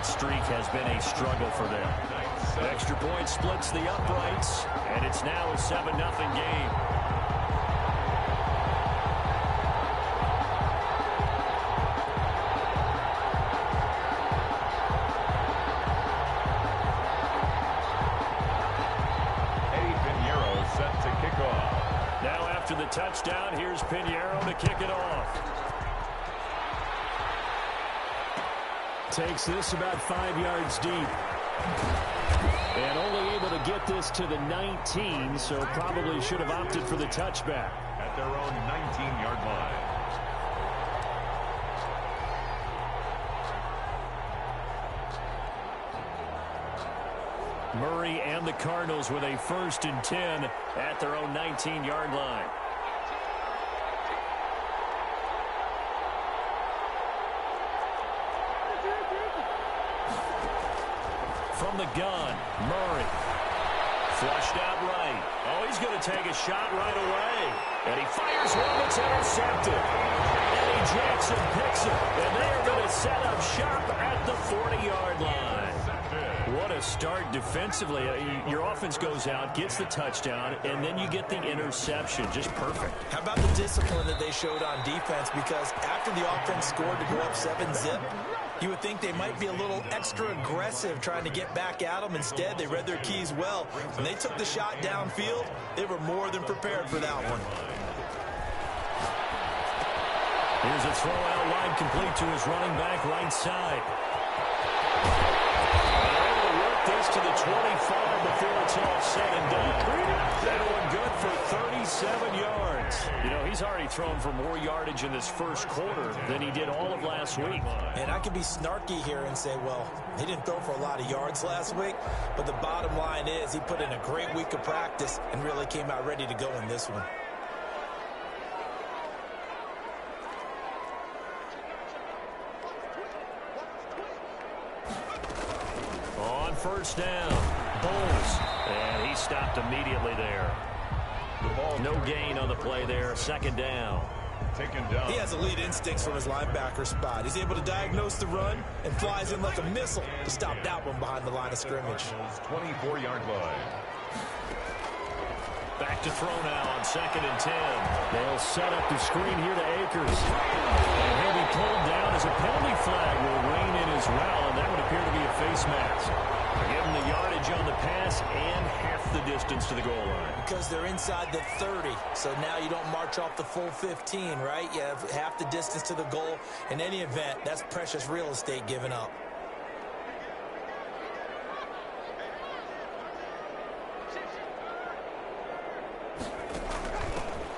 that streak has been a struggle for them. Extra point splits the uprights, and it's now a 7-0 game. The touchdown, here's Pinheiro to kick it off. Takes this about 5 yards deep. And only able to get this to the 19, so probably should have opted for the touchback. At their own 19-yard line. Murray and the Cardinals with a 1st and 10 at their own 19-yard line. From the gun, Murray. Flushed out right. Oh, he's going to take a shot right away. And he fires one that's intercepted. Eddie Jackson picks it. And they are going to set up shop at the 40-yard line. What a start defensively. Your offense goes out, gets the touchdown, and then you get the interception. Just perfect. How about the discipline that they showed on defense? Because after the offense scored to go up 7-zip, you would think they might be a little extra aggressive trying to get back at them. Instead, they read their keys well. When they took the shot downfield, they were more than prepared for that one. Here's a throw out wide, complete to his running back right side. This to the 25 before it's all said and done. That one good for 37 yards. You know, he's already thrown for more yardage in this first quarter than he did all of last week. And I could be snarky here and say, well, he didn't throw for a lot of yards last week, but the bottom line is he put in a great week of practice and really came out ready to go in this one. First down, Bulls, and he stopped immediately there. No gain on the play there, 2nd down. Taken down. He has elite instincts from his linebacker spot. He's able to diagnose the run and flies in like a missile to stop that one behind the line of scrimmage. 24-yard line. Back to throw now on 2nd and 10. They'll set up the screen here to Akers. And he'll be pulled down as a penalty flag will rein in as well, and that would appear to be a face mask. Give him the yardage on the pass and half the distance to the goal line. Because they're inside the 30, so now you don't march off the full 15, right? You have half the distance to the goal. In any event, that's precious real estate given up.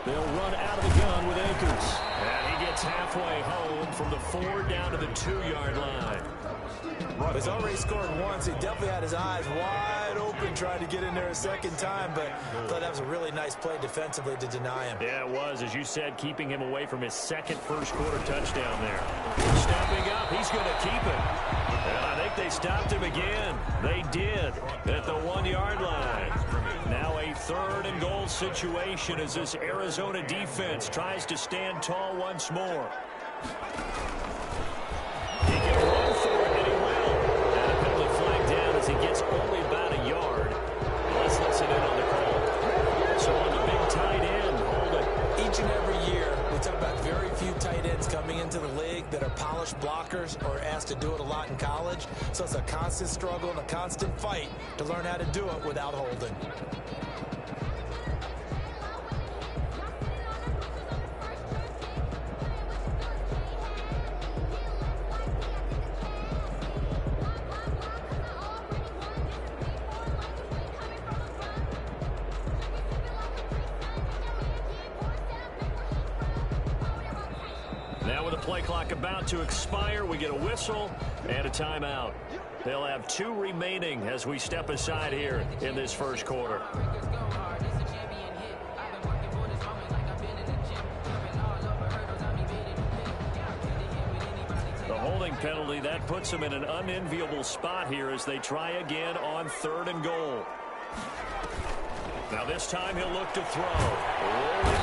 They'll run out of the gun with Akers. And he gets halfway home from the 4 down to the 2-yard line. He's already scored once. He definitely had his eyes wide open trying to get in there a second time, but I thought that was a really nice play defensively to deny him. Yeah, it was, as you said, keeping him away from his second first-quarter touchdown there. Stepping up, he's going to keep it. And I think they stopped him again. They did at the 1-yard line. Now a 3rd and goal situation as this Arizona defense tries to stand tall once more. He can run for it, and he will. And a penalty flag down as he gets only about a yard. Let's listen in on the call. So on the big tight end, hold it. Each and every year, we talk about very few tight ends coming into the league that are polished blockers or asked to do it a lot in college. So it's a constant struggle and a constant fight to learn how to do it without holding. Now with the play clock about to expire, we get a whistle and a timeout. They'll have 2 remaining as we step aside here in this first quarter. The holding penalty, that puts them in an unenviable spot here as they try again on 3rd and goal. Now this time he'll look to throw. And he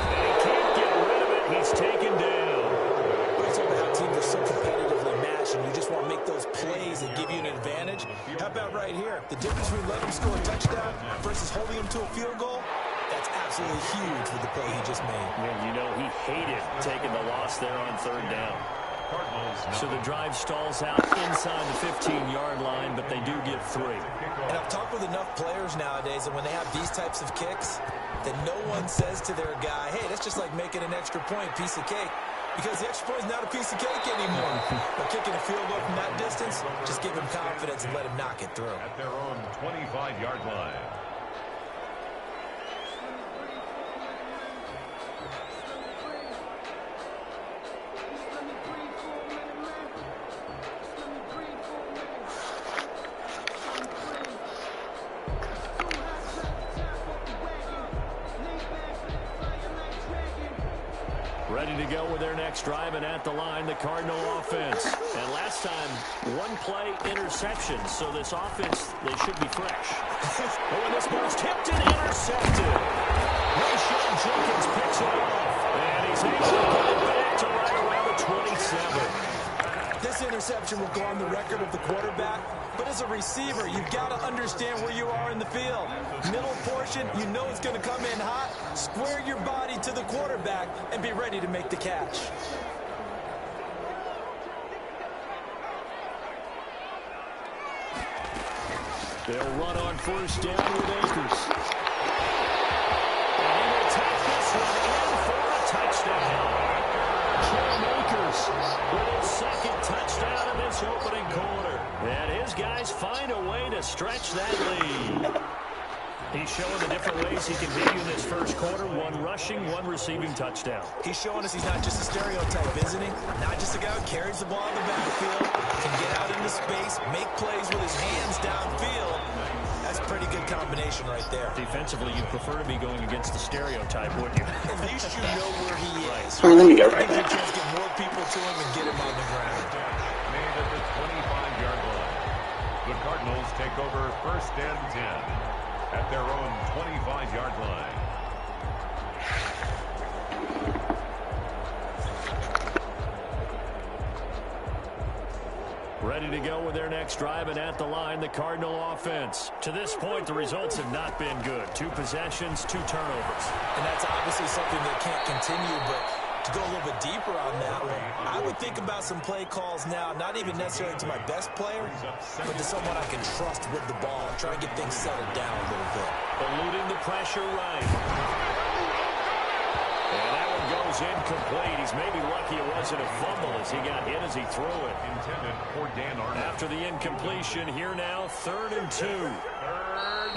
can't get rid of it. He's taken down. Talk about how teams are so competitively matched possession. You just want to make those plays that give you an advantage. How about right here? The difference between letting him score a touchdown versus holding him to a field goal, that's absolutely huge with the play he just made. Yeah, you know, he hated taking the loss there on third down. So the drive stalls out inside the 15-yard line, but they do get 3. And I've talked with enough players nowadays, and when they have these types of kicks, that no one says to their guy, hey, that's just like making an extra point, piece of cake. Because the extra point is not a piece of cake anymore. But kicking a field goal from that distance, just give him confidence and let him knock it through. At their own 25-yard line. Ready to go with their next drive, and at the line, the Cardinal offense. And last time, one play interception, so this offense, they should be fresh. Oh, and this ball's tipped and intercepted. Rayshon Jenkins picks it off, and he's able to get it back to right around the 27. This interception will go on the record of the quarterback, but as a receiver, you've got to understand where you are in the field. Middle portion, you know it's going to come in hot. Square your body to the quarterback and be ready to make the catch. They'll run on first down with Akers. And he will take this one in for a touchdown. Akers with his second touchdown in this opening quarter. And his guys find a way to stretch that lead. He's showing the different ways he can beat you in this first quarter. One rushing, one receiving touchdown. He's showing us he's not just a stereotype, isn't he? Not just a guy who carries the ball in the backfield, can get out into space, make plays with his hands downfield. That's a pretty good combination right there. Defensively, you'd prefer to be going against the stereotype, wouldn't you? At least you know where he is. All right, let me go right Gives you a there. chance to get more people to him and get him on the ground. Made at the 25-yard line. The Cardinals take over first and 10 at their own 25-yard line. Ready to go with their next drive, and at the line, the Cardinal offense. To this point, the results have not been good. 2 possessions, 2 turnovers. And that's obviously something that can't continue, but to go a little bit deeper on that one, I would think about some play calls now, not even necessarily to my best player, but to someone I can trust with the ball, try to get things settled down a little bit. Eluding the pressure right. And that one goes incomplete. He's maybe lucky it wasn't a fumble as he got hit as he threw it. Intended for Dan Arnold. After the incompletion, here now, 3rd and 2.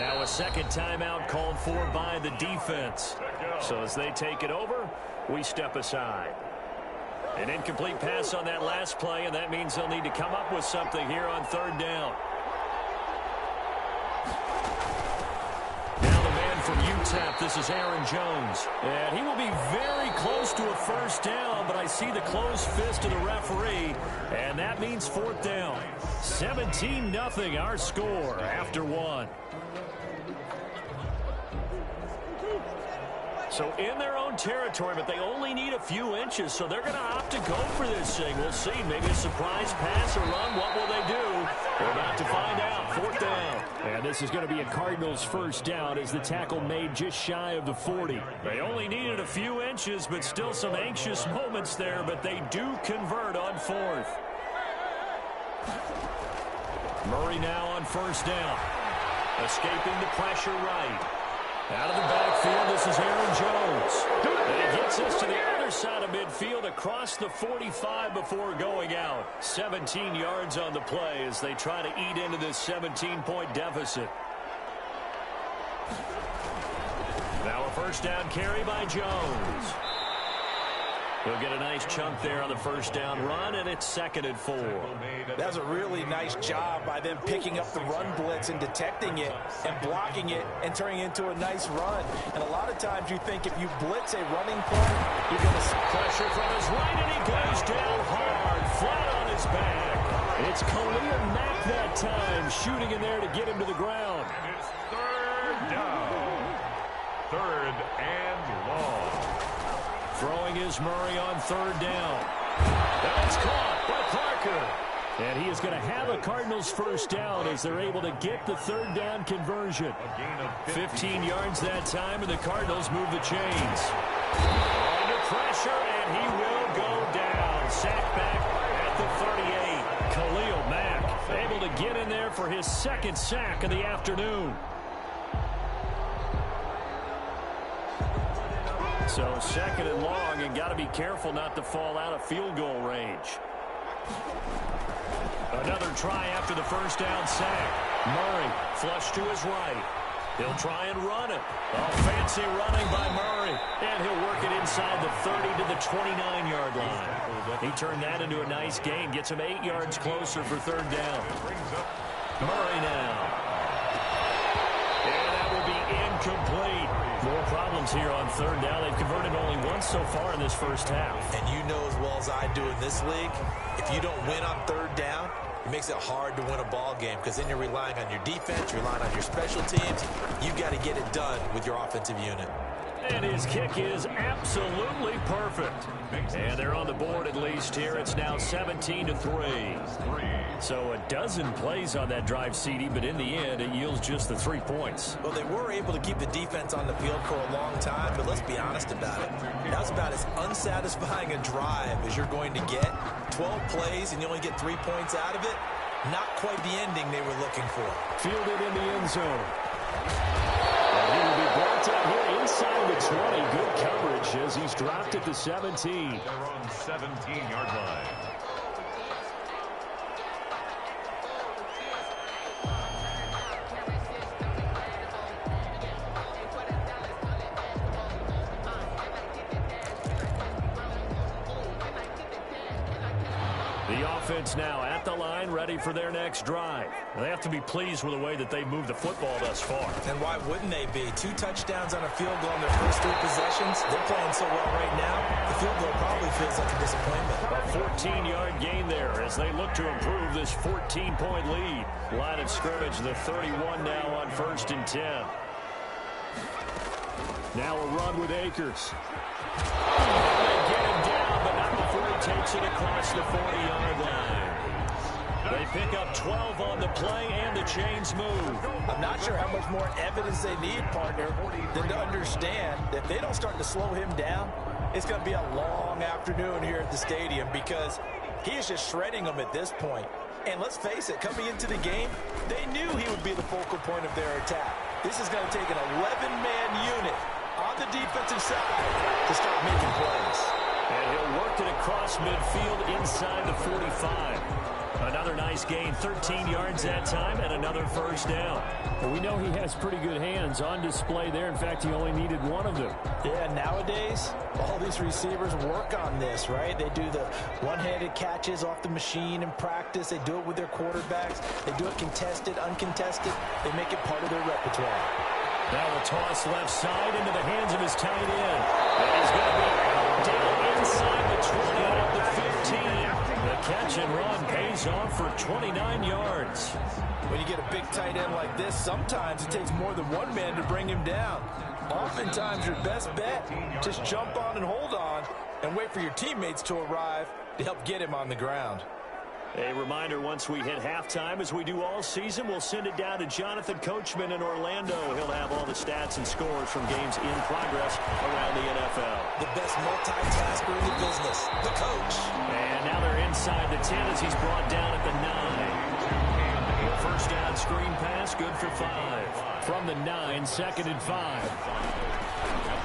Now a second timeout called for by the defense. So as they take it over, we step aside. An incomplete pass on that last play, and that means they'll need to come up with something here on 3rd down. Now the man from UTEP, this is Aaron Jones. And he will be very close to a first down, but I see the closed fist of the referee, and that means 4th down. 17-0 our score after 1. So in their own territory, but they only need a few inches, so they're going to opt to go for this thing. We'll see. Maybe a surprise pass or run. What will they do? We're about to find out. 4th down. And this is going to be a Cardinals first down as the tackle made just shy of the 40. They only needed a few inches, but still some anxious moments there, but they do convert on 4th. Murray now on first down. Escaping the pressure right. Out of the backfield, this is Aaron Jones. And he gets us to the other side of midfield across the 45 before going out. 17 yards on the play as they try to eat into this 17-point deficit. Now a first down carry by Jones. He'll get a nice chunk there on the first down run, and it's 2nd and 4. That was a really nice job by them picking up the run blitz and detecting it and blocking it and turning it into a nice run. And a lot of times you think if you blitz a running play, you're going to Pressure from his right, and he goes down hard, flat on his back. It's Khalil Mack that time, shooting in there to get him to the ground. It's 3rd down. 3rd and long. Throwing is Murray on 3rd down. That's caught by Parker. And he is going to have a Cardinals first down as they're able to get the third down conversion. 15 yards that time, and the Cardinals move the chains. Under pressure, and he will go down. Sacked back at the 38. Khalil Mack able to get in there for his second sack of the afternoon. So second and long, and got to be careful not to fall out of field goal range. Another try after the first down sack. Murray flush to his right. He'll try and run it. Oh, fancy running by Murray. And he'll work it inside the 30 to the 29-yard line. He turned that into a nice gain. Gets him 8 yards closer for third down. Murray now. And that will be incomplete. More problems here on third down. They've converted only once so far in this first half. And you know as well as I do in this league, if you don't win on third down, it makes it hard to win a ball game because then you're relying on your defense, you're relying on your special teams. You've got to get it done with your offensive unit. And his kick is absolutely perfect. And they're on the board at least here. It's now 17-3. So a dozen plays on that drive, CD, but in the end, it yields just the 3 points. Well, they were able to keep the defense on the field for a long time, but let's be honest about it. That was about as unsatisfying a drive as you're going to get. 12 plays, and you only get 3 points out of it. Not quite the ending they were looking for. Fielded in the end zone. And he will be brought down here inside the 20. Good coverage as he's dropped at the 17. They're on 17-yard line. The offense now at the line, ready for their next drive. They have to be pleased with the way that they've moved the football thus far. And why wouldn't they be? 2 touchdowns on a field goal in their first 3 possessions. They're playing so well right now, the field goal probably feels like a disappointment. A 14-yard gain there as they look to improve this 14-point lead. Line of scrimmage, the 31 now on 1st and 10. Now a run with Akers. They get him down, but not before he takes it across the 40-yard line. They pick up 12 on the play, and the chains move. I'm not sure how much more evidence they need, partner, than to understand that if they don't start to slow him down, it's going to be a long afternoon here at the stadium because he is just shredding them at this point. And let's face it, coming into the game, they knew he would be the focal point of their attack. This is going to take an 11-man unit on the defensive side to start making plays. And he'll work it across midfield inside the 45. Another nice gain, 13 yards that time, and another first down. Well, we know he has pretty good hands on display there. In fact, he only needed one of them. Yeah, nowadays, all these receivers work on this, right? They do the one-handed catches off the machine in practice. They do it with their quarterbacks. They do it contested, uncontested. They make it part of their repertoire. Now a toss left side into the hands of his tight end. And he's going to be down inside the 20 out of the 15. The catch and run pays off for 29 yards. When you get a big tight end like this, sometimes it takes more than one man to bring him down. Oftentimes your best bet, just jump on and hold on and wait for your teammates to arrive to help get him on the ground. A reminder, once we hit halftime, as we do all season, we'll send it down to Jonathan Coachman in Orlando. He'll have all the stats and scores from games in progress around the NFL. The best multitasker in the business, the coach. And now they're inside the 10 as he's brought down at the 9. First down screen pass, good for 5. From the 9, 2nd and 5.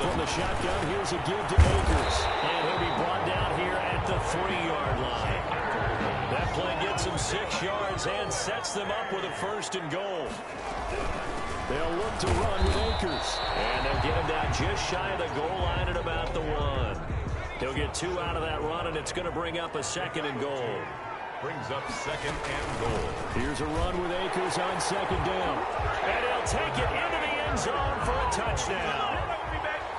From the shotgun, here's a give to Akers. And he'll be brought down here at the 3-yard line. That play gets him 6 yards and sets them up with a 1st and goal. They'll look to run with Akers. And they'll get him down just shy of the goal line at about the 1. He'll get 2 out of that run, and it's going to bring up a 2nd and goal. Brings up 2nd and goal. Here's a run with Akers on 2nd down. And he'll take it into the end zone for a touchdown.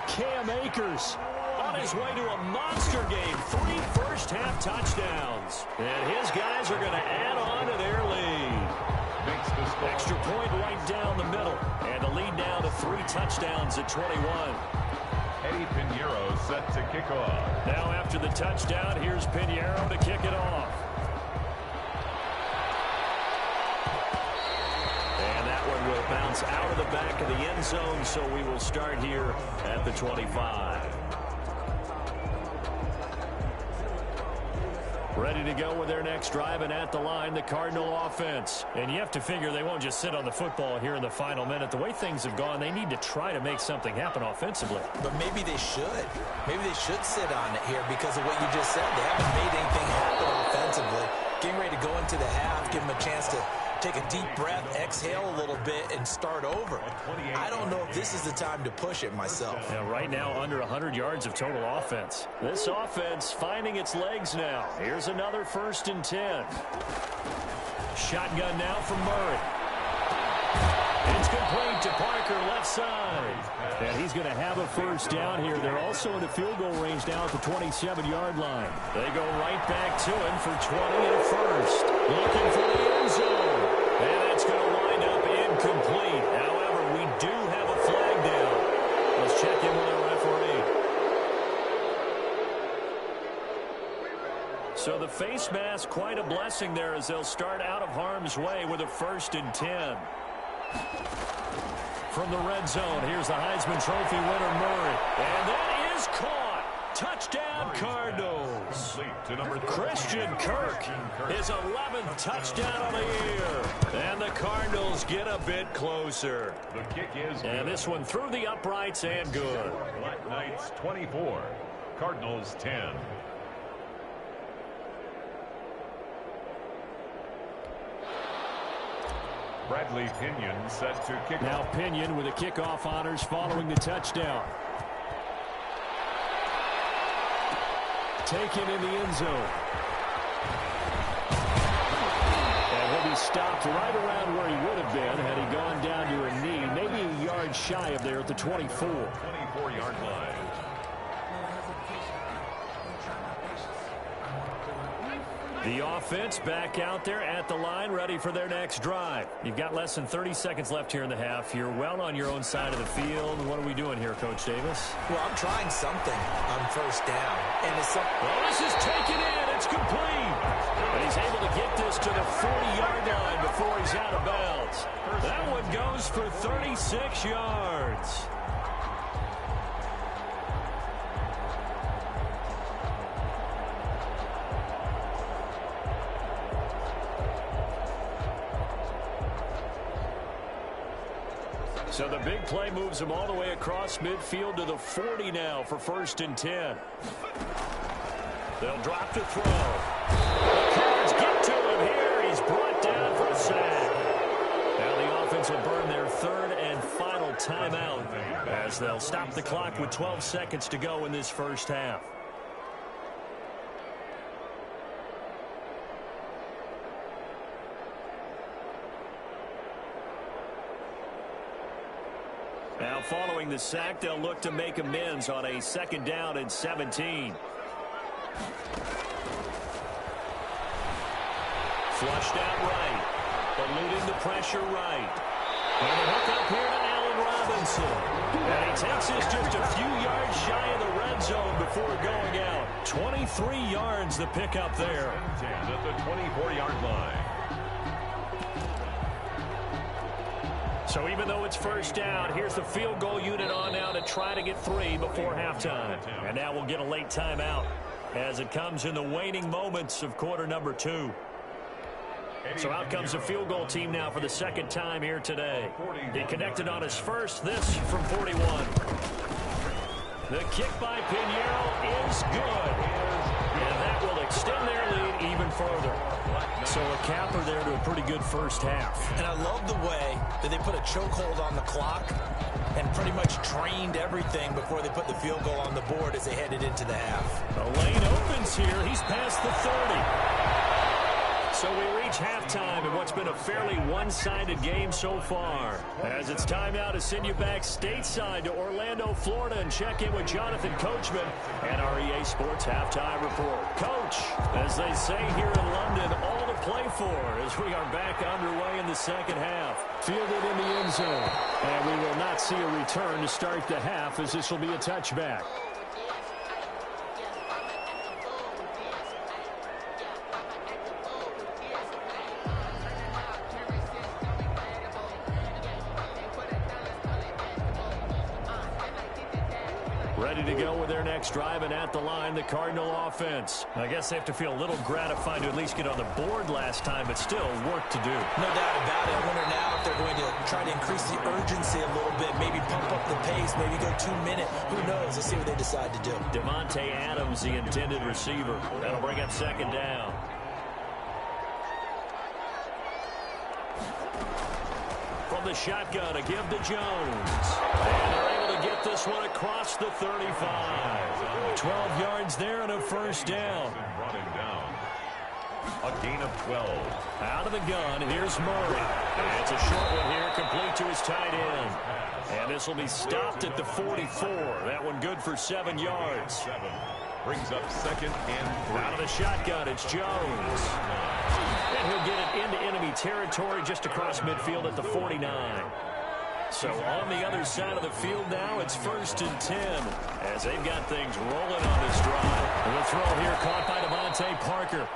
Cam Akers on his way to a monster game. 3 first-half touchdowns. And his guys are going to add on to their lead. Makes the score. Extra point right down the middle. And the lead now to 3 touchdowns at 21. Eddie Pinheiro set to kick off. Now after the touchdown, here's Pinheiro to kick it off. one will bounce out of the back of the end zone, so we will start here at the 25. Ready to go with their next drive, and at the line, the Cardinal offense. And you have to figure they won't just sit on the football here in the final minute. The way things have gone, they need to try to make something happen offensively. But maybe they should. Maybe they should sit on it here because of what you just said. They haven't made anything happen offensively. Getting ready to go into the half, give them a chance to take a deep breath, exhale a little bit, and start over. I don't know if this is the time to push it myself. Yeah, right now, under 100 yards of total offense. This offense finding its legs now. Here's another 1st and 10. Shotgun now from Murray. It's complete to Parker, left side. And he's going to have a 1st down here. They're also in the field goal range now at the 27-yard line. They go right back to him for 20 and a 1st. Looking for the end zone. And that's going to wind up incomplete. However, we do have a flag down. Let's check in with our referee. So the face mask, quite a blessing there as they'll start out of harm's way with a 1st and 10. From the red zone, here's the Heisman Trophy winner, Murray. And that is caught. Touchdown, Cardinals. Christian Kirk, his 11th touchdown of the year. And the Cardinals get a bit closer. The kick is and this one through the uprights and good. Black Knights 24, Cardinals 10. Bradley Pinion set to kick now off. Pinion with the kickoff honors following the touchdown. Taken in the end zone. And he'll be stopped right around where he would have been had he gone down to a knee, maybe a yard shy of there at the 24. 24-yard line. The offense back out there at the line, ready for their next drive. You've got less than 30 seconds left here in the half. You're well on your own side of the field. What are we doing here, Coach Davis? Well, I'm trying something on 1st down. And it's well, this is taken in. It's complete. And he's able to get this to the 40-yard line before he's out of bounds. That one goes for 36 yards. So the big play moves him all the way across midfield to the 40 now for 1st and 10. They'll drop to throw. The Cards get to him here. He's brought down for a sack. Now the offense will burn their 3rd and final timeout as they'll stop the clock with 12 seconds to go in this 1st half. Now following the sack, they'll look to make amends on a 2nd down and 17. Flushed out right. Eluding the pressure right. And the hook up here to Allen Robinson. And he takes this just a few yards shy of the red zone before going out. 23 yards the pickup there. At the 24-yard line. So even though it's 1st down, here's the field goal unit on now to try to get 3 before halftime. And now we'll get a late timeout as it comes in the waning moments of quarter number 2. So out comes the field goal team now for the 2nd time here today. He connected on his first, this from 41. The kick by Pinheiro is good. And that will extend their lead even further. So a capper there to a pretty good 1st half. And I love the way that they put a chokehold on the clock and pretty much drained everything before they put the field goal on the board as they headed into the half. The lane opens here. He's past the 30. So we reach halftime in what's been a fairly one-sided game so far. As it's time now to send you back stateside to Orlando, Florida, and check in with Jonathan Coachman and our EA Sports Halftime Report. Coach, as they say here in London, all to play for as we are back underway in the 2nd half. Fielded in the end zone. And we will not see a return to start the half as this will be a touchback. Ready to go with their next drive, and at the line, the Cardinal offense. I guess they have to feel a little gratified to at least get on the board last time, but still work to do. No doubt about it. I wonder now if they're going to try to increase the urgency a little bit, maybe pump up the pace, maybe go 2-minute. Who knows? Let's see what they decide to do. Devontae Adams, the intended receiver. That'll bring up second down. From the shotgun, a give to Jones. And they're able to get this one across the 35. 12 yards there and a first down. Brought him down. A gain of 12. Out of the gun, here's Murray. And it's a short one here, complete to his tight end. And this will be stopped at the 44. That one good for 7 yards. Brings up second and 3. Out of the shotgun, it's Jones. And he'll get it into enemy territory just across midfield at the 49. So on the other side of the field now, it's 1st and 10 as they've got things rolling on this drive. And the throw here caught by Devontae Parker.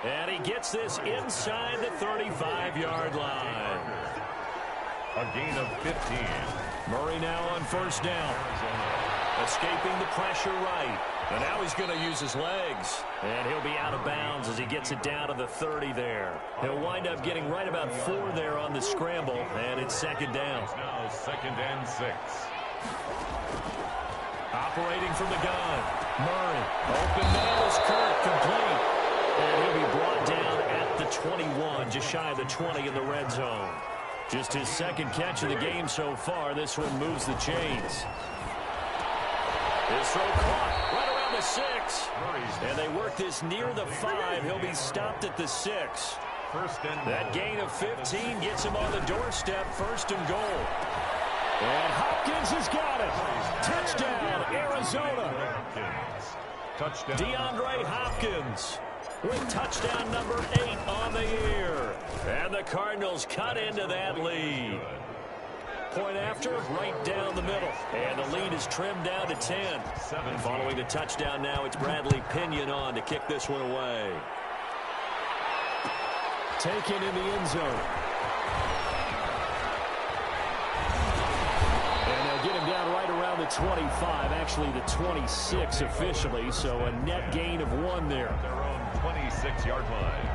And he gets this inside the 35-yard line. A gain of 15. Murray now on first down. Escaping the pressure right. And now he's going to use his legs. And he'll be out of bounds as he gets it down to the 30 there. He'll wind up getting right about 4 there on the scramble. And it's second down. It's now 2nd and 6. Operating from the gun. Murray. Open man is Kirk, complete. And he'll be brought down at the 21, just shy of the 20 in the red zone. Just his second catch of the game so far. This one moves the chains. His throw caught right around the 6. And they work this near the 5. He'll be stopped at the 6. That gain of 15 gets him on the doorstep, 1st and goal. And Hopkins has got it. Touchdown, Arizona. Touchdown. DeAndre Hopkins with touchdown number 8 on the year. And the Cardinals cut into that lead. Point after, right down the middle. And the lead is trimmed down to 10. And following the touchdown now, it's Bradley Pinion on to kick this one away. Taken in the end zone. And they'll get him down right around the 25, actually the 26 officially, so a net gain of 1 there. Their own 26-yard line.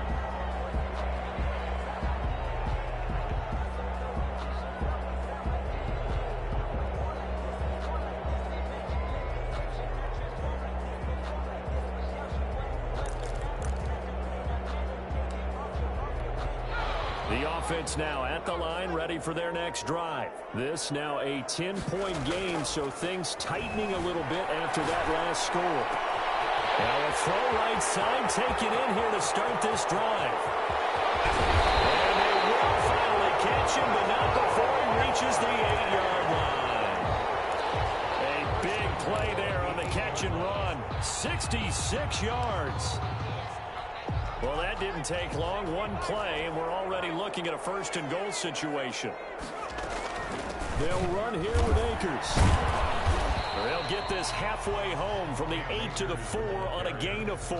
The offense now at the line, ready for their next drive. This now a 10-point game, so things tightening a little bit after that last score. Now a throw right side taken in here to start this drive. And they will finally catch him, but not before he reaches the 8-yard line. A big play there on the catch and run. 66 yards. Well, that didn't take long. 1 play, and we're already looking at a 1st and goal situation. They'll run here with Akers. They'll get this halfway home from the 8 to the 4 on a gain of 4.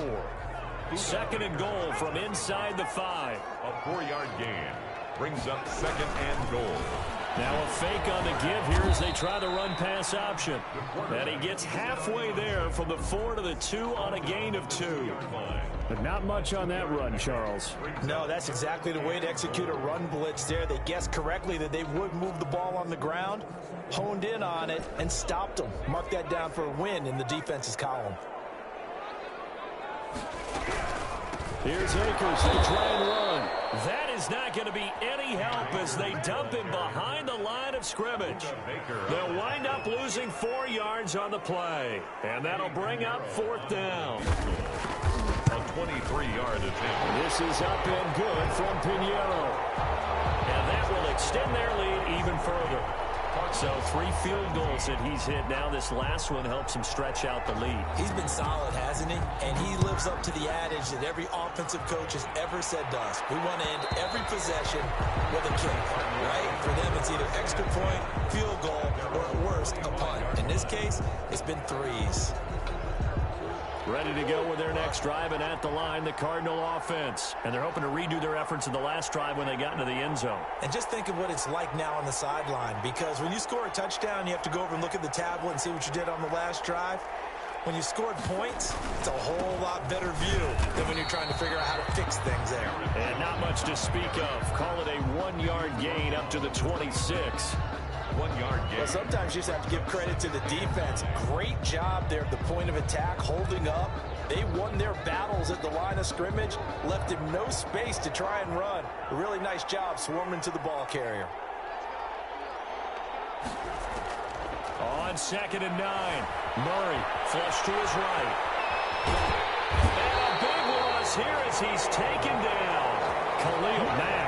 2nd and goal from inside the 5. A 4-yard gain. Brings up 2nd and goal. Now a fake on the give here as they try the run-pass option. And he gets halfway there from the 4 to the 2 on a gain of 2. But not much on that run, Charles. No, that's exactly the way to execute a run blitz there. They guessed correctly that they would move the ball on the ground, honed in on it, and stopped them. Mark that down for a win in the defense's column. Here's Akers. They try and run. That is not going to be any help as they dump him behind the line of scrimmage. They'll wind up losing 4 yards on the play. And that'll bring up 4th down. A 23-yard attempt. This is up and good from Pinheiro. And that will extend their lead even further. So 3 field goals that he's hit now. This last one helps him stretch out the lead. He's been solid, hasn't he? And he lives up to the adage that every offensive coach has ever said to us. We want to end every possession with a kick, right? For them, it's either extra point, field goal, or at worst, a punt. In this case, it's been 3s. Ready to go with their next drive, and at the line, the Cardinal offense. And they're hoping to redo their efforts in the last drive when they got into the end zone. And just think of what it's like now on the sideline, because when you score a touchdown, you have to go over and look at the tablet and see what you did on the last drive. When you scored points, it's a whole lot better view than when you're trying to figure out how to fix things there. And not much to speak of. Call it a 1-yard gain up to the 26. 1-yard gain. Well, sometimes you just have to give credit to the defense. Great job there at the point of attack, holding up. They won their battles at the line of scrimmage, left him no space to try and run. A really nice job swarming to the ball carrier. On 2nd and 9, Murray flush to his right. And a big loss here as he's taken down. Khalil Mack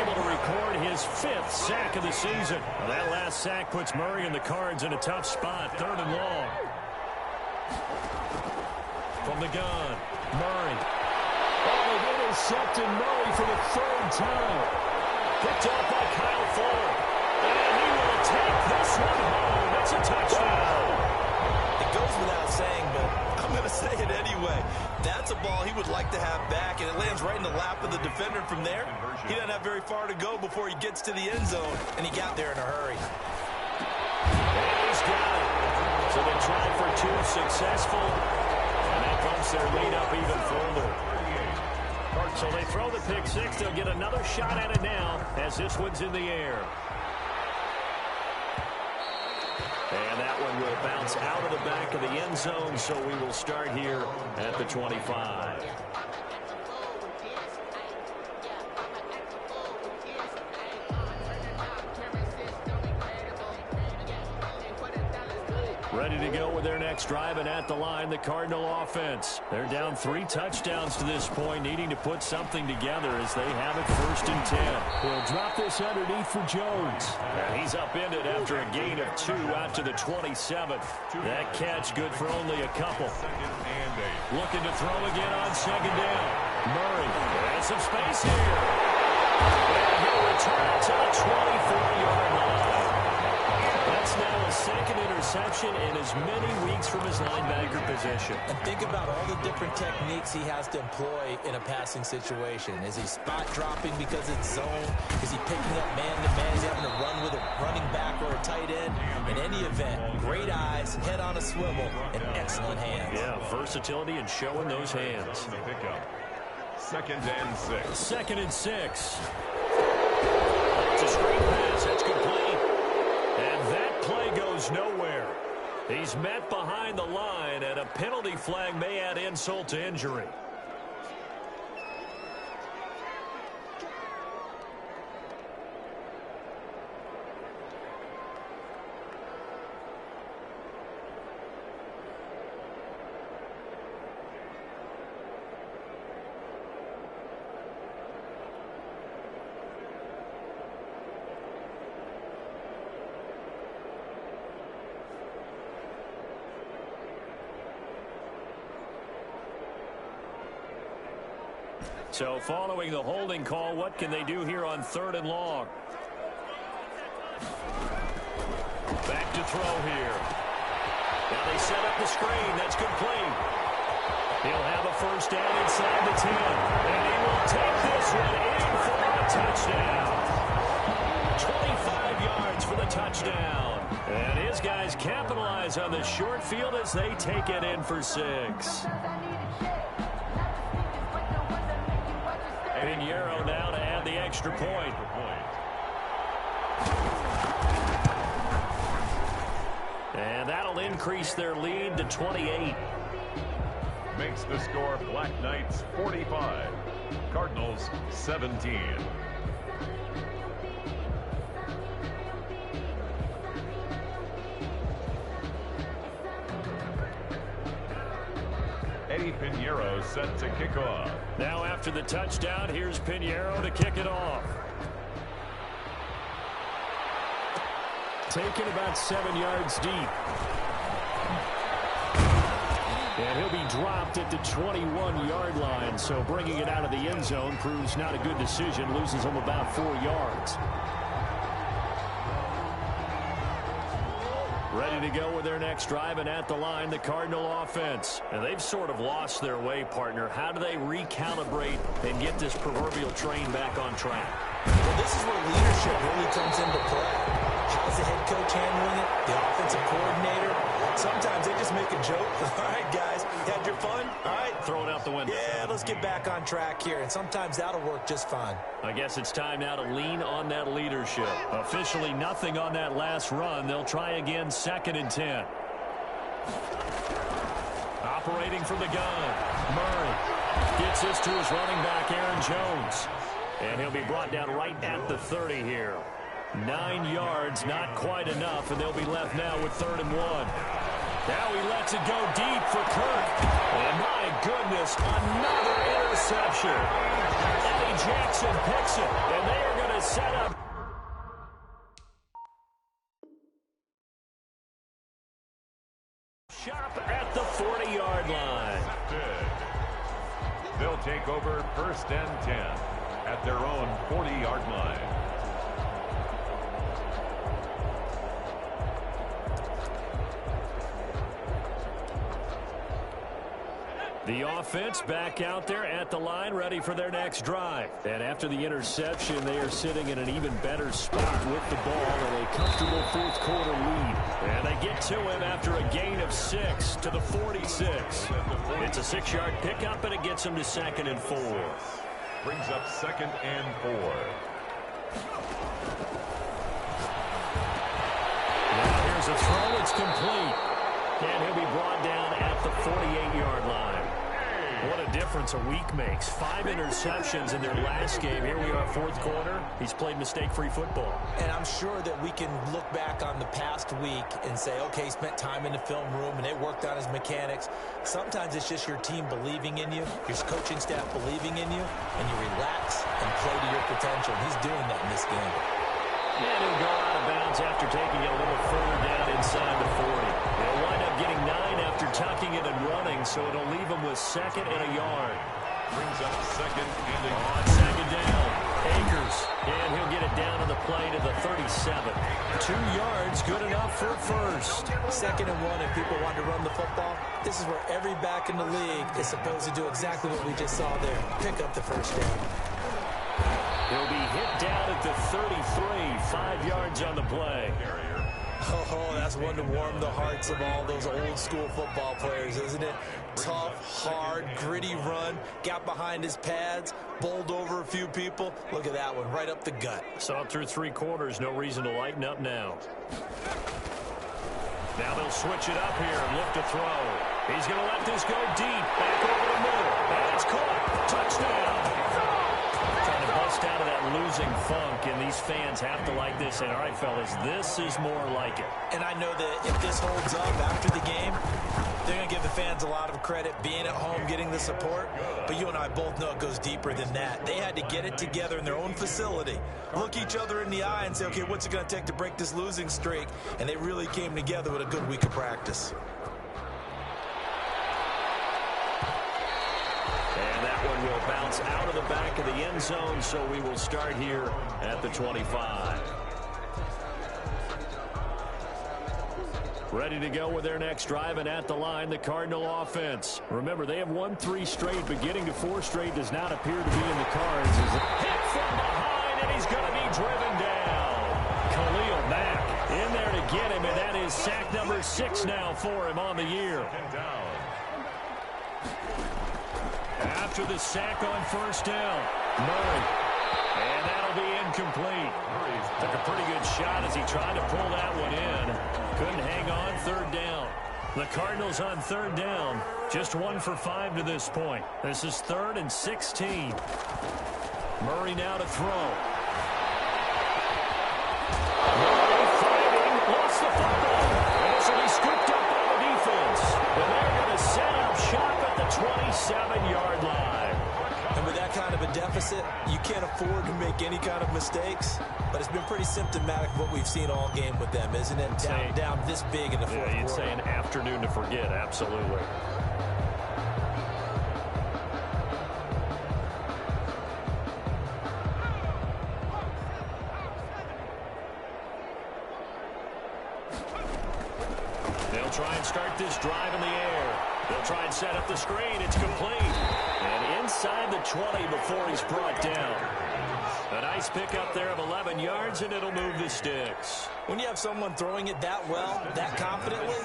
able to record his 5th sack of the season. Well, that last sack puts Murray and the Cards in a tough spot, 3rd and long. From the gun, Murray. Oh, intercepted Murray for the 3rd time. Picked up by Kyle Fuller. And he will take this one home. It's a touchdown. It goes without saying, but I'm going to say it anyway. That's a ball he would like to have back, and it lands right in the lap of the defender from there. He doesn't have very far to go before he gets to the end zone, and he got there in a hurry. And he's got it. So they tried for 2, successful, and that bumps their lead up even further. So they throw the pick 6. They'll get another shot at it now as this one's in the air. And that one will bounce out of the back of the end zone, so we will start here at the 25. Ready to go with their next drive, and at the line, the Cardinal offense. They're down 3 touchdowns to this point, needing to put something together as they have it 1st and 10. They'll drop this underneath for Jones. And he's upended after a gain of 2 out to the 27. That catch good for only a couple. Looking to throw again on 2nd down. Murray has some space here. And he'll return to the 24-yard line. That's now a 2nd interception in as many weeks from his linebacker position. And think about all the different techniques he has to employ in a passing situation. Is he spot dropping because it's zone? Is he picking up man-to-man? Is he having to run with a running back or a tight end? In any event, great eyes, head on a swivel, and excellent hands. Yeah, versatility and showing those hands. 2nd and 6. 2nd and 6. It's a screen pass. That's complete. And that play goes nowhere. He's met behind the line, and a penalty flag may add insult to injury. So following the holding call, what can they do here on 3rd and long? Back to throw here. Now they set up the screen. That's complete. He'll have a 1st down inside the 10. And he will take this one in for a touchdown. 25 yards for the touchdown. And his guys capitalize on the short field as they take it in for 6. Pinheiro now to add the extra point. And that'll increase their lead to 28. Makes the score Black Knights 45, Cardinals 17. Eddie Pinheiro set to kick off. Now after the touchdown, here's Pinheiro to kick it off. Taken about 7 yards deep. And he'll be dropped at the 21-yard line, so bringing it out of the end zone proves not a good decision, loses him about 4 yards. Ready to go with their next drive, and at the line, the Cardinal offense. And they've sort of lost their way, partner. How do they recalibrate and get this proverbial train back on track? Well, this is where leadership really comes into play. How's the head coach handling it? The offensive coordinator? Sometimes they just make a joke. All right, guys, had your fun? All right. Throw it out the window. Yeah, let's get back on track here. And sometimes that'll work just fine. I guess it's time now to lean on that leadership. Officially nothing on that last run. They'll try again, 2nd and 10. Operating from the gun. Murray gets this to his running back, Aaron Jones. And he'll be brought down right at the 30 here. 9 yards, not quite enough, and they'll be left now with 3rd and 1. Now he lets it go deep for Kirk. And my goodness, another interception. Eddie Jackson picks it, and they are going to set up. Shop at the 40-yard line. They'll take over 1st and 10 at their own 40-yard line. The offense back out there at the line, ready for their next drive. And after the interception, they are sitting in an even better spot with the ball in a comfortable 4th quarter lead. And they get to him after a gain of 6 to the 46. It's a 6-yard pickup, and it gets him to 2nd and 4. Brings up 2nd and 4. Now here's a throw. It's complete. And he'll be brought down at the 48-yard line. What a difference a week makes. 5 interceptions in their last game. Here we are, 4th quarter. He's played mistake-free football. And I'm sure that we can look back on the past week and say, okay, he spent time in the film room and they worked on his mechanics. Sometimes it's just your team believing in you, your coaching staff believing in you, and you relax and play to your potential. He's doing that in this game. And he'll go out of bounds after taking it a little further down inside the 40. They'll wind up getting 9 after tucking it and running, so it'll leave them with 2nd and a yard. Brings up 2nd and a yard. On 2nd down, Akers, and he'll get it down to the play to the 37. 2 yards, good enough for a first. 2nd and 1, if people want to run the football, this is where every back in the league is supposed to do exactly what we just saw there. Pick up the first down. He'll be hit down at the 33, 5 yards on the play. Oh, that's one to warm the hearts of all those old-school football players, isn't it? Tough, hard, gritty run, got behind his pads, bowled over a few people. Look at that one, right up the gut. Saw it through 3 quarters, no reason to lighten up now. Now they'll switch it up here and look to throw. He's going to let this go deep, back over the middle. And it's caught. Touchdown. Trying to bust out of that losing funk, and these fans have to like this. And all right, fellas, this is more like it. And I know that if this holds up after the game, they're going to give the fans a lot of credit, being at home, getting the support. But you and I both know it goes deeper than that. They had to get it together in their own facility, look each other in the eye and say, okay, what's it going to take to break this losing streak? And they really came together with a good week of practice. And that one will bounce out of the back of the end zone, so we will start here at the 25. Ready to go with their next drive, and at the line, the Cardinal offense. Remember, they have won 3 straight, but getting to 4 straight does not appear to be in the cards. Hit from behind, and he's going to be driven down. Khalil Mack in there to get him, and that is sack number 6 now for him on the year. After the sack on first down, Murray. And that'll be incomplete. Murray took a pretty good shot as he tried to pull that one in. Couldn't hang on, 3rd down. The Cardinals on 3rd down. Just 1 for 5 to this point. This is 3rd and 16. Murray now to throw. Murray fighting, lost the football. And this will be scooped up by the defense. And they're going to set up shop at the 27-yard line. And with that kind of a deficit, you can't afford to make any kind of mistakes. But it's been pretty symptomatic of what we've seen all game with them, isn't it? Down this big in the 4th quarter. You'd say an afternoon to forget, absolutely. try and start this drive in the air. They'll try and set up the screen. It's complete. And inside the 20 before he's brought down. A nice pickup there of 11 yards, and it'll move the sticks. When you have someone throwing it that well, that confidently,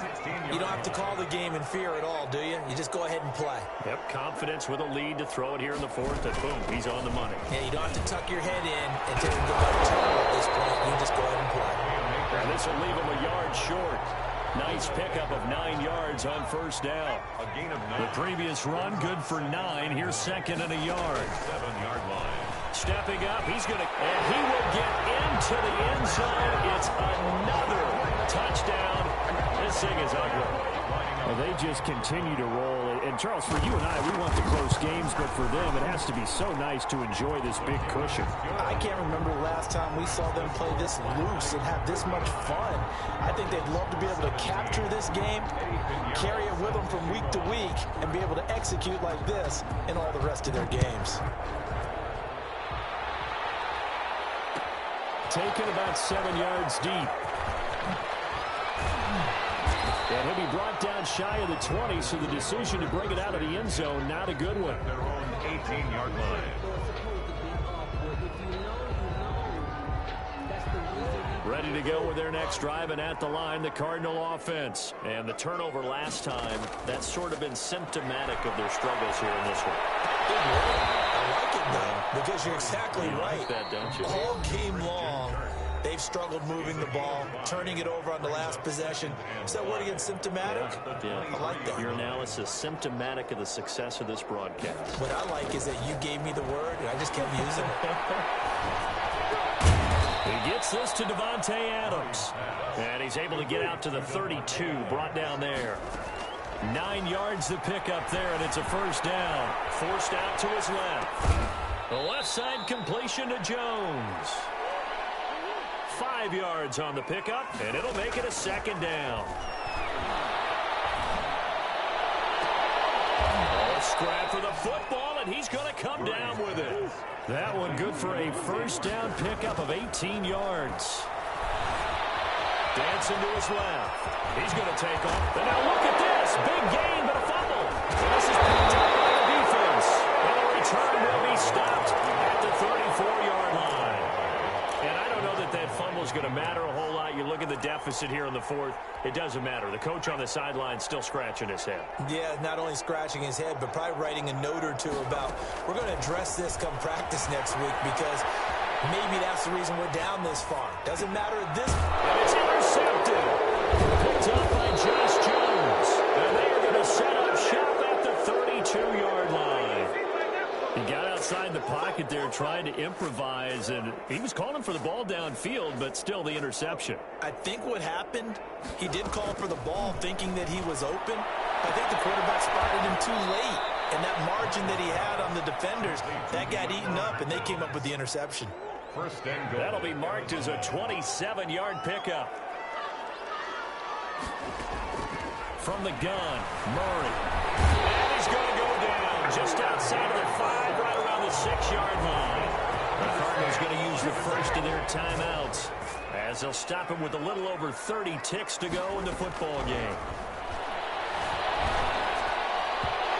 you don't have to call the game in fear at all, do you? You just go ahead and play. Yep, confidence with a lead to throw it here in the fourth, and boom, he's on the money. Yeah, you don't have to tuck your head in and take the total at this point. You just go ahead and play. And this will leave him a yard short. Nice pickup of 9 yards on first down. A gain of 9. The previous run, good for 9. Here's second and a yard. 7-yard line. Stepping up, he's going to, and he will get into the end zone. It's another touchdown. This thing is ugly. Well, they just continue to roll. And, Charles, for you and I, we want the close games, but for them, it has to be so nice to enjoy this big cushion. I can't remember the last time we saw them play this loose and have this much fun. I think they'd love to be able to capture this game, carry it with them from week to week, and be able to execute like this in all the rest of their games. Taken about 7 yards deep. And he'll be brought down shy of the 20, so the decision to bring it out of the end zone, not a good one. Their own 18-yard line. Ready to go with their next drive, and at the line, the Cardinal offense. And the turnover last time, that's sort of been symptomatic of their struggles here in this one. I like it, though, because you're exactly right. Like that, don't you? All game long, they've struggled moving the ball, turning it over on the last possession. Is that word again, symptomatic? Yeah. I like that. Your analysis, symptomatic of the success of this broadcast. What I like is that you gave me the word, and I just kept using it. He gets this to Davante Adams. And he's able to get out to the 32, brought down there. 9 yards to pick up there, and it's a first down. Forced out to his left. The left side completion to Jones. 5 yards on the pickup, and it'll make it a second down. Oh, scrap for the football, and he's going to come down with it. That one good for a first down pickup of 18 yards. Dancing to his left. He's going to take off. And now look at this. Big gain, but a fumble. This is picked up by the defense. And the return will be stopped at the 34-yard line. And I don't know that that fumble is going to matter a whole lot. You look at the deficit here in the fourth. It doesn't matter. The coach on the sideline still scratching his head. Yeah, not only scratching his head, but probably writing a note or two about, we're going to address this come practice next week, because maybe that's the reason we're down this far. Doesn't matter at this point. And it's intercepted. Picked up by Josh Jones. And they are going to set up shop at the 32-yard line. He got outside the pocket there trying to improvise, and he was calling for the ball downfield, but still the interception. I think what happened, he did call for the ball thinking that he was open. I think the quarterback spotted him too late. And that margin that he had on the defenders, that got eaten up, and they came up with the interception. First and goal. That'll be marked as a 27-yard pickup. From the gun, Murray. And he's going to go down just outside of the 5, right around the 6-yard line. The Cardinals going to use the first of their timeouts, as they'll stop him with a little over 30 ticks to go in the football game.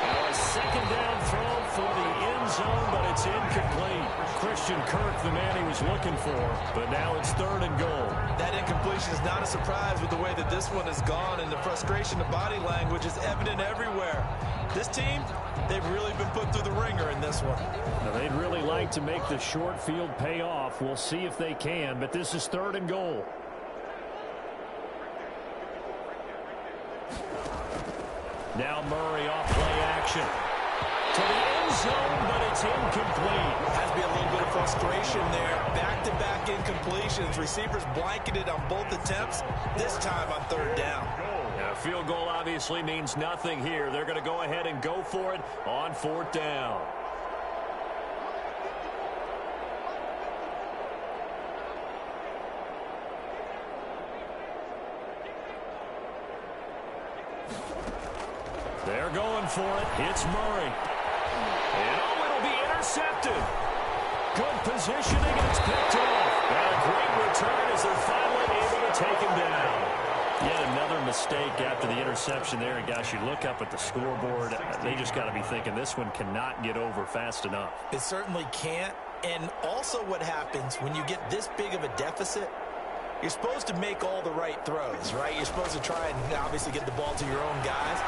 Now a second down throw for the end zone, but it's incomplete. Christian Kirk, the man he was looking for, but now it's third and goal. That incompletion is not a surprise with the way that this one has gone, and the frustration of body language is evident everywhere. This team, they've really been put through the ringer in this one. Now, they'd really like to make the short field pay off. We'll see if they can, but this is third and goal. Now Murray off play action. To the end zone, but it's incomplete. Has to be a little bit of frustration there. Back-to-back incompletions. Receivers blanketed on both attempts, this time on third down. Now, a field goal obviously means nothing here. They're going to go ahead and go for it on fourth down. They're going for it. It's Murray. And oh, it'll be intercepted. Good positioning, and it's picked off. And a great return as they're finally able to take him down. Yet another mistake after the interception there. And, gosh, you look up at the scoreboard. They just got to be thinking this one cannot get over fast enough. It certainly can't. And also what happens when you get this big of a deficit, you're supposed to make all the right throws, right? You're supposed to try and obviously get the ball to your own guys.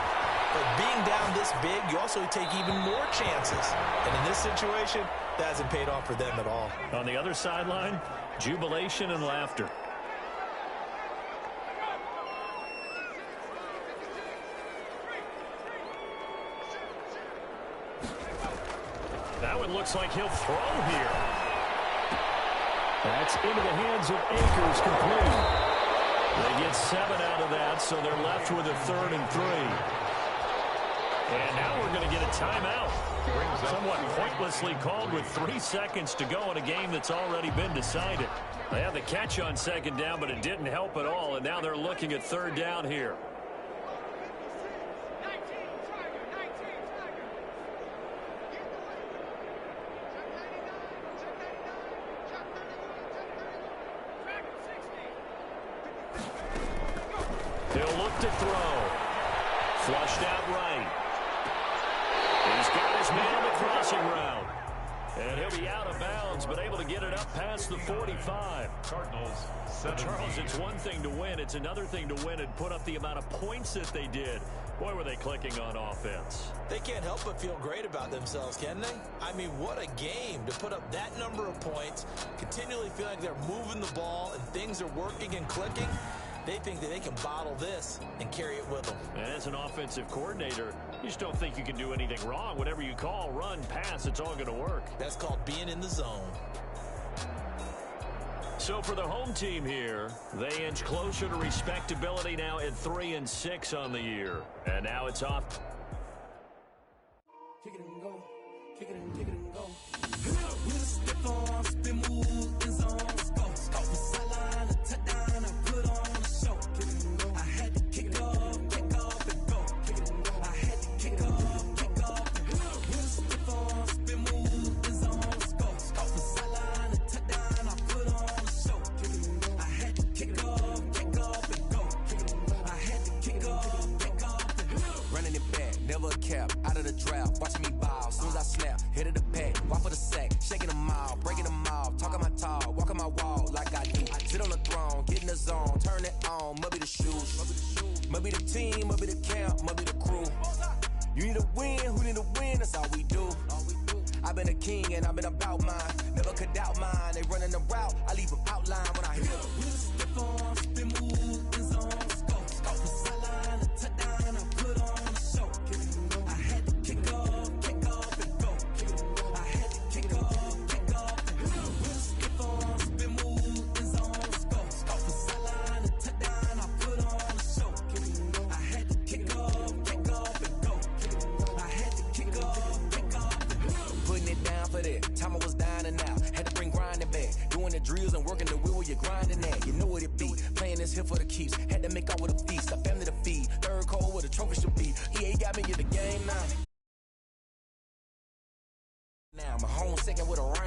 But being down this big, you also take even more chances. And in this situation, that hasn't paid off for them at all. On the other sideline, jubilation and laughter. That one looks like he'll throw here. That's into the hands of Akers, complete. They get 7 out of that, so they're left with a 3rd and 3. And now we're going to get a timeout. Somewhat pointlessly called with 3 seconds to go in a game that's already been decided. They had the catch on 2nd down, but it didn't help at all, and now they're looking at 3rd down here. He'll look to throw. Flushed out right. He's got his man on the crossing route. And he'll be out of bounds, but able to get it up past the 45. Cardinals, Charles, it's one thing to win. It's another thing to win and put up the amount of points that they did. Boy, were they clicking on offense. They can't help but feel great about themselves, can they? I mean, what a game to put up that number of points, continually feel like they're moving the ball and things are working and clicking. They think that they can bottle this and carry it with them. And as an offensive coordinator, you just don't think you can do anything wrong. Whatever you call, run, pass, it's all going to work. That's called being in the zone. So for the home team here, they inch closer to respectability now at 3-6 on the year. And now it's off. Kick it and go. Kick it and kick it and go. With a stiff arm, spin move, in zone, go. Off the sideline, a touchdown, I put on a show. Kick it and go. I had to kick off and go. Kick it and go. I had to kick off and go. With a stiff arm, spin move, in zone, go. Off the sideline, a touchdown, I put on a show. Kick it and go. I had to kick off and go. Kick it and go. I had to kick off and go. Running it back, never a cap, out of the draft, watching me ball, soon as I snap, hit of the pack, walk for the sack, shaking them all, breaking them all, talking my talk, walking my wall like I do. I sit on the throne, get in the zone, turn it on, must be the shoes, must be the team, must be the camp, must be the crew. You need to win, who need to win, that's all we do. I've been a king and I've been about mine, never could doubt mine, they running the route, I leave them outline when I hit them. With a stiff arm, spin move, in zone, go, off the sideline, a touchdown, I put on a show. I had to kick off and go. I had to kick off and go. With a stiff arm, spin move, in zone, go, off the sideline, a touchdown, I put on a show. I had to kick off and go. I had to kick off and go. Putting it down for that, time I was down and out, had to bring grinding back, doing the drills and working the wheel where you're grinding at, you know what it be, playing this here for the keeps, had to make out with a feast, a family to feed, third cold where the trophy should be, EA got me in the game now. Now I'm a home second with a ring.